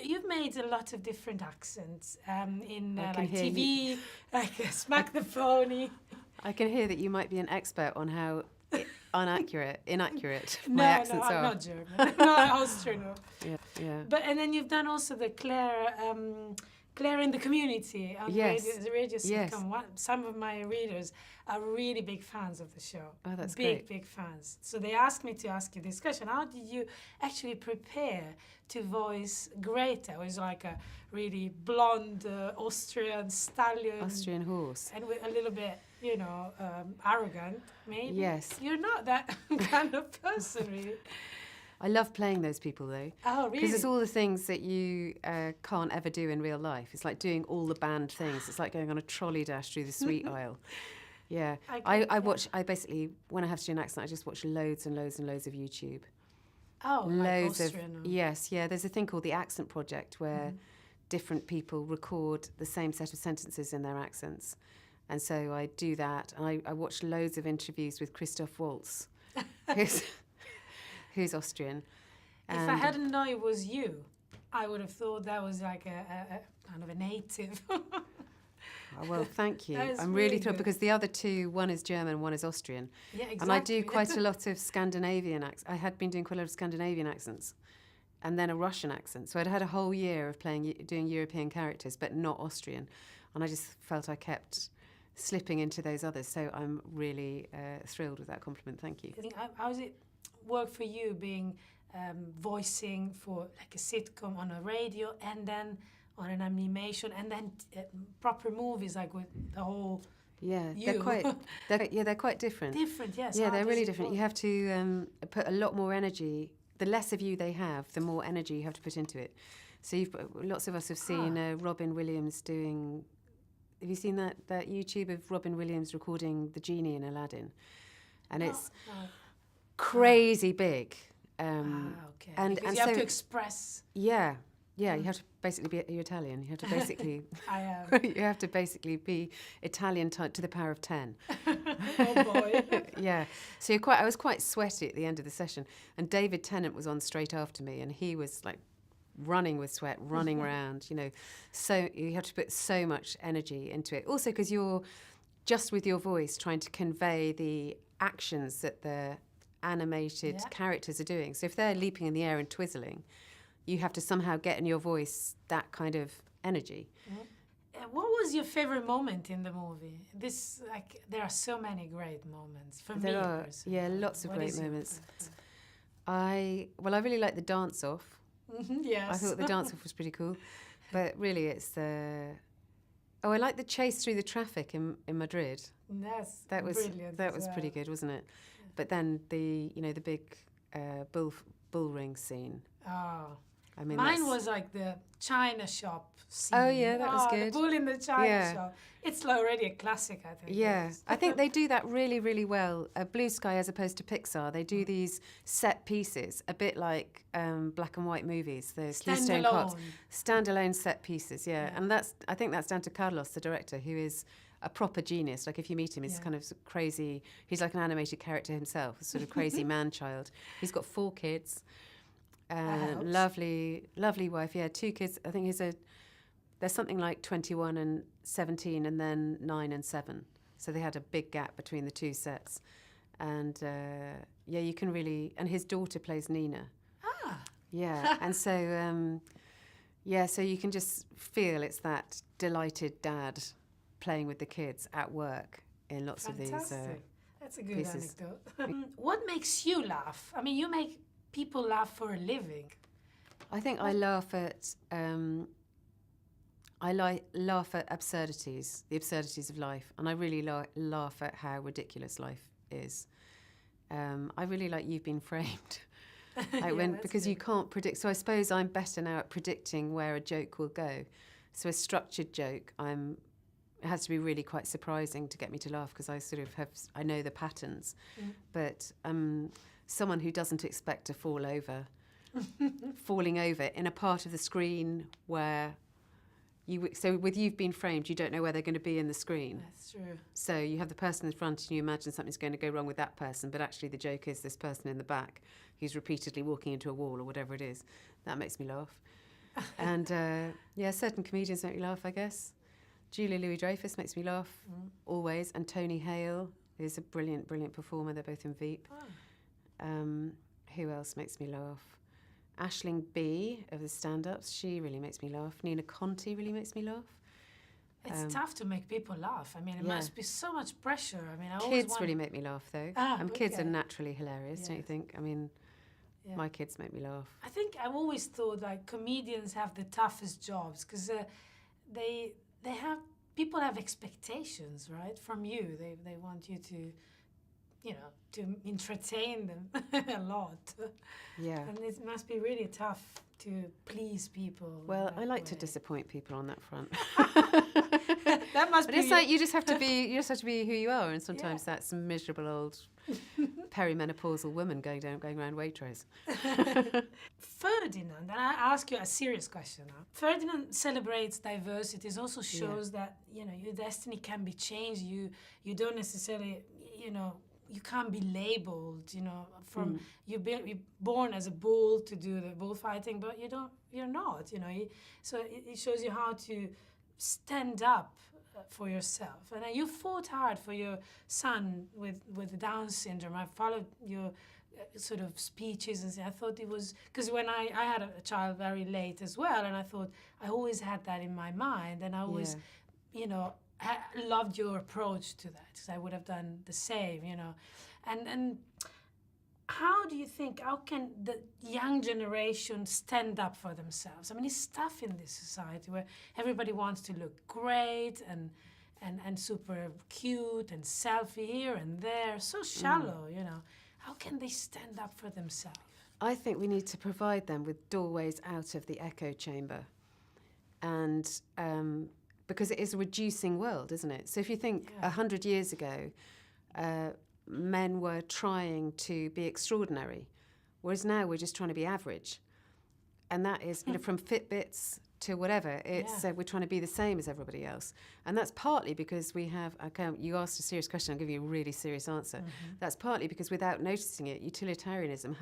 you've made a lot of different accents in I can like hear TV, like Smack the Phony. I can hear that you might be an expert on how inaccurate my No, accents I'm are. not German. Not Austrian. No. Yeah. But and then you've done also the Claire in the Community on Yes. the radio Yes. sitcom. Some of my readers are really big fans of the show. Oh, that's big, great. big fans. So they asked me to ask you this question: how did you actually prepare to voice Greta, who is like a really blonde Austrian stallion, Austrian horse. and with a little bit, arrogant, maybe? Yes. You're not that kind of person, really. I love playing those people, though. Oh, really? Because it's all the things that you can't ever do in real life. It's like doing all the banned things. It's like going on a trolley dash through the sweet aisle. Yeah. I basically, when I have to do an accent, I just watch loads and loads and loads of YouTube. Oh, Loads like Austrian. Yes, yeah. There's a thing called the Accent Project where different people record the same set of sentences in their accents. And so I do that. And I watch loads of interviews with Christoph Waltz, who's Austrian. If I hadn't known it was you, I would have thought that was like a kind of a native. Oh, well, thank you. That is I'm really really thrilled good. because the other two, one is German, one is Austrian. Yeah, exactly. And I do quite a lot of Scandinavian accents. I had been doing quite a lot of Scandinavian accents and then a Russian accent. So I'd had a whole year of doing European characters, but not Austrian. And I just felt I kept slipping into those others. So I'm really thrilled with that compliment. Thank you. I think, how does it work for you being voicing for like a sitcom on a radio and then on an animation and then proper movies like with the whole Yeah, you. they're quite different. Different, yes. Yeah, How they're does really it different. work? You have to put a lot more energy. The less of you they have, the more energy you have to put into it. So lots of us have seen Robin Williams doing. Have you seen that YouTube of Robin Williams recording the genie in Aladdin? And it's crazy big. Okay. And Because and you have so to express. yeah, you have to basically be. You're Italian. You have to basically. I am. You have to basically be Italian to the power of 10. Oh boy. Yeah. So I was quite sweaty at the end of the session, and David Tennant was on straight after me, and he was like running with sweat, running around. So you have to put so much energy into it. Also, because you're just with your voice trying to convey the actions that the animated characters are doing. So if they're leaping in the air and twizzling, you have to somehow get in your voice that kind of energy. What was your favorite moment in the movie? There are so many great moments for me. There are, personally. lots of What great is your moments. favorite? I really liked the dance off. Yes. I thought the dance off was pretty cool, but really it's the. Oh, I like the chase through the traffic in Madrid. That was brilliant. That was pretty good, wasn't it? But then the big bull ring scene. Oh. I mean, Mine was like the China shop scene. Oh, yeah, that was good. The bull in the China shop. It's already a classic, I think. Yeah, I think they do that really, really well. Blue Sky, as opposed to Pixar, they do these set pieces, a bit like black and white movies. The Keystone Cops, standalone set pieces. Yeah, and I think that's down to Carlos, the director, who is a proper genius. Like if you meet him, he's kind of crazy. He's like an animated character himself, a sort of crazy man-child. He's got 4 kids. Lovely wife. Yeah, 2 kids. I think there's something like 21 and 17 and then 9 and 7. So they had a big gap between the 2 sets. And you can really... And his daughter plays Nina. Ah. Yeah, and so, so you can just feel it's that delighted dad playing with the kids at work in lots of these That's a good pieces. anecdote. What makes you laugh? I mean, you make people laugh for a living. I think I laugh at laugh at absurdities, the absurdities of life, and I really laugh at how ridiculous life is. I really like You've Been Framed, because you can't predict. So I suppose I'm better now at predicting where a joke will go. So a structured joke, it has to be really quite surprising to get me to laugh because I know the patterns, but someone who doesn't expect to falling over in a part of the screen where so with You've Been Framed, you don't know where they're going to be in the screen. That's true. So you have the person in front and you imagine something's going to go wrong with that person, but actually the joke is this person in the back who's repeatedly walking into a wall or whatever it is. That makes me laugh. And certain comedians make me laugh, I guess. Julia Louis-Dreyfus makes me laugh always, and Tony Hale is a brilliant, brilliant performer. They're both in Veep. Who else makes me laugh? Aisling B of the stand-ups, she really makes me laugh. Nina Conti really makes me laugh. It's tough to make people laugh. I mean, it must be so much pressure. I mean, I always kids really make me laugh, though. Kids are naturally hilarious, don't you think? I mean, my kids make me laugh. I think I've always thought like comedians have the toughest jobs because they have people have expectations, right, from you. They want you to, to entertain them a lot. Yeah. And it must be really tough to please people. Well, I like to disappoint people on that front. That must but be. It's like you just have to be who you are, and sometimes that's some miserable old perimenopausal woman going around Waitrose. Ferdinand, and I ask you a serious question now. Ferdinand celebrates diversity. It also shows that your destiny can be changed. You don't necessarily you can't be labeled. From you're born as a bull to do the bullfighting, but you're not. So it shows you how to stand up for yourself. And you fought hard for your son with Down syndrome. I followed your sort of speeches and I thought it was, because when I had a child very late as well, and I thought I always had that in my mind, and I always, I loved your approach to that, because I would have done the same, And how do you think, how can the young generation stand up for themselves? I mean, it's tough in this society where everybody wants to look great and super cute and selfie here and there, so shallow, How can they stand up for themselves? I think we need to provide them with doorways out of the echo chamber. And because it is a reducing world, isn't it? So if you think 100 years ago, men were trying to be extraordinary, whereas now we're just trying to be average. And that is, from Fitbits to whatever, it's we're trying to be the same as everybody else. And that's partly because we have, you asked a serious question, I'll give you a really serious answer. That's partly because without noticing it, utilitarianism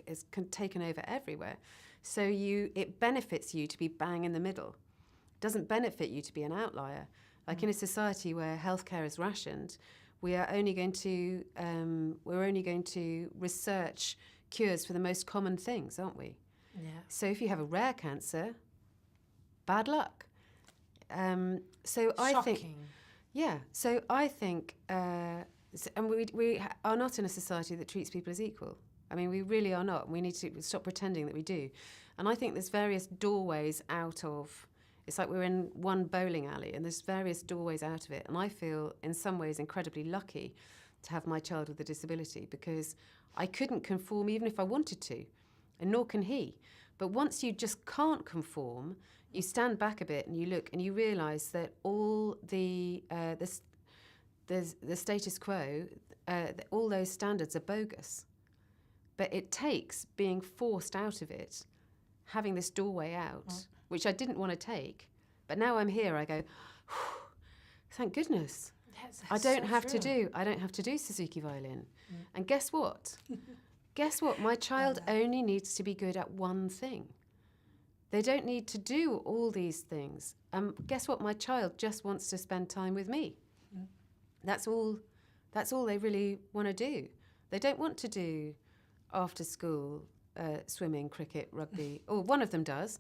has taken over everywhere. So it benefits you to be bang in the middle. It doesn't benefit you to be an outlier. Like in a society where healthcare is rationed, we're only going to research cures for the most common things, aren't we? Yeah. So if you have a rare cancer, bad luck. So I think, So I think, and we are not in a society that treats people as equal. I mean, we really are not. We need to stop pretending that we do. And I think there's various doorways out of. It's like we're in one bowling alley and there's various doorways out of it. And I feel in some ways incredibly lucky to have my child with a disability, because I couldn't conform even if I wanted to, and nor can he. But once you just can't conform, you stand back a bit and you look and you realise that all the status quo, all those standards are bogus. But it takes being forced out of it, having this doorway out, which I didn't want to take. But now I'm here, I go, thank goodness. I don't have to do Suzuki violin. And guess what? My child only needs to be good at one thing. They don't need to do all these things. Guess what? My child just wants to spend time with me. That's all they really want to do. They don't want to do after school swimming, cricket, rugby. Or one of them does,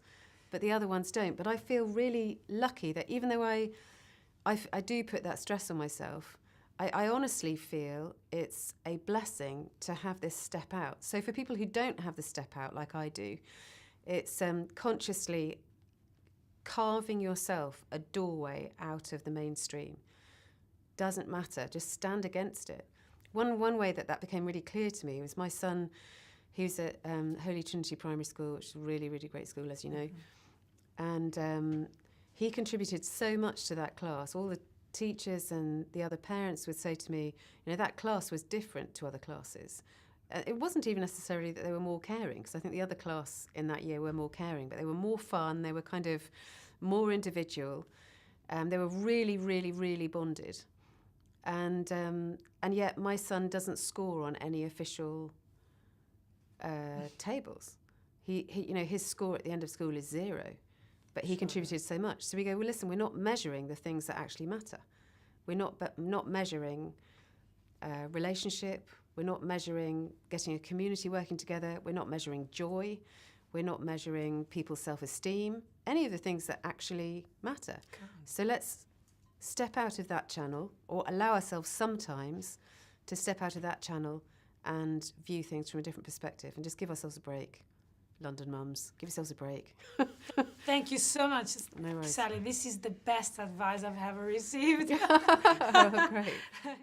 but the other ones don't. But I feel really lucky that even though I do put that stress on myself, I honestly feel it's a blessing to have this step out. So for people who don't have the step out like I do, it's consciously carving yourself a doorway out of the mainstream. Doesn't matter, just stand against it. One way that became really clear to me was my son. He was at Holy Trinity Primary School, which is a really, really great school, as you know. And he contributed so much to that class. All the teachers and the other parents would say to me, that class was different to other classes. It wasn't even necessarily that they were more caring, because I think the other class in that year were more caring, but they were more fun, they were kind of more individual. They were really, really, really bonded. And yet my son doesn't score on any official tables. He his score at the end of school is 0. but he contributed so much. So we go, well, listen, we're not measuring the things that actually matter. We're not measuring relationship. We're not measuring getting a community working together. We're not measuring joy. We're not measuring people's self-esteem, any of the things that actually matter. So let's step out of that channel, or allow ourselves sometimes to step out of that channel and view things from a different perspective, and just give ourselves a break. London mums, give yourselves a break. Thank you so much, No worries. Sally. This is the best advice I've ever received. Oh, great.